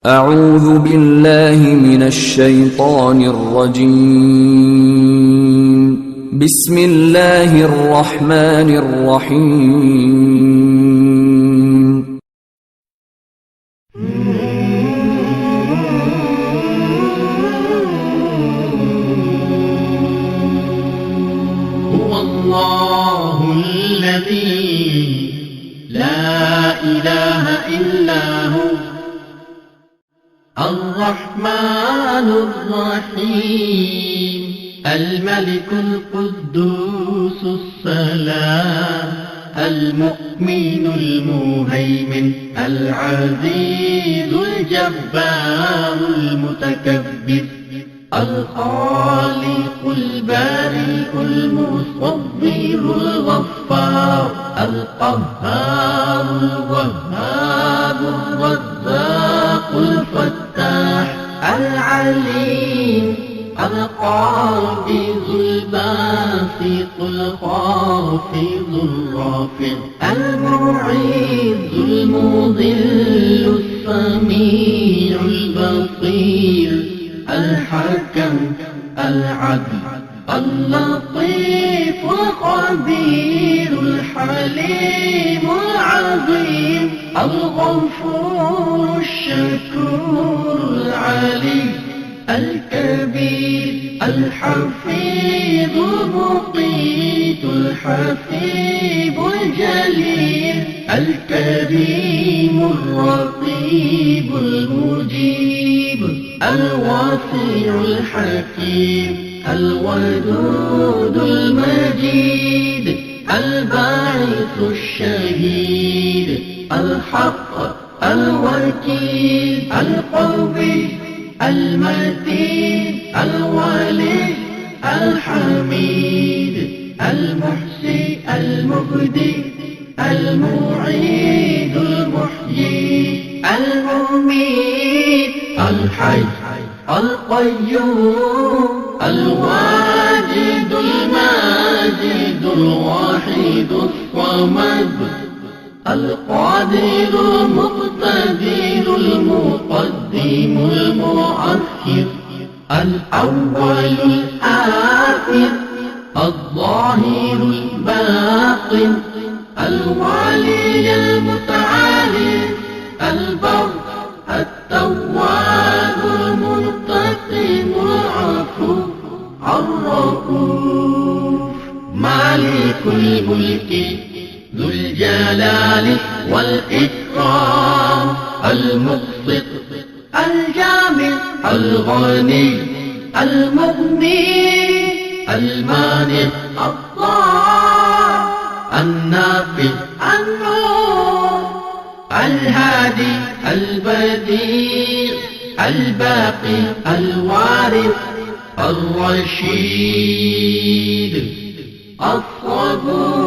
أعوذ بالله من الشيطان الرجيم. بسم الله الرحمن الرحيم. هو الله الذي لا إله إلا هو الرحمن الرحيم الملك القدوس السلام المؤمن المهيمن العزيز الجبار المتكبر الخالق البارئ المصور الغفار القهار الوهاب الرزاق الفتاح العليم القابض الباسط الخافض الرافع المعز المذل السميع البصير الحكم العدل اللطيف الخبير الحليم العظيم الغفور الشكور العليم الكبير الحفيظ المقيت الحسيب الجليل الكريم الرقيب المجيب الواسع الحكيم الودود المجيد الباعث الشهيد الحق الوكيل القوي المتين الولي الحميد المحسي المبدي المعيد المحيي المميت الحي القيوم الواجد الماجد الواحد الصمد القادر المقتدر المقدم المؤخر الأول الآخر الظاهر الباطن الوالي المتعالي البر التواب المنتقم العفو الرؤوف مالك الملك ذو الجلال والإكرام المقسط الجامع الغني المغني المانع الضار النافع النور الهادي البديع الباقي الوارث الرشيد الصبور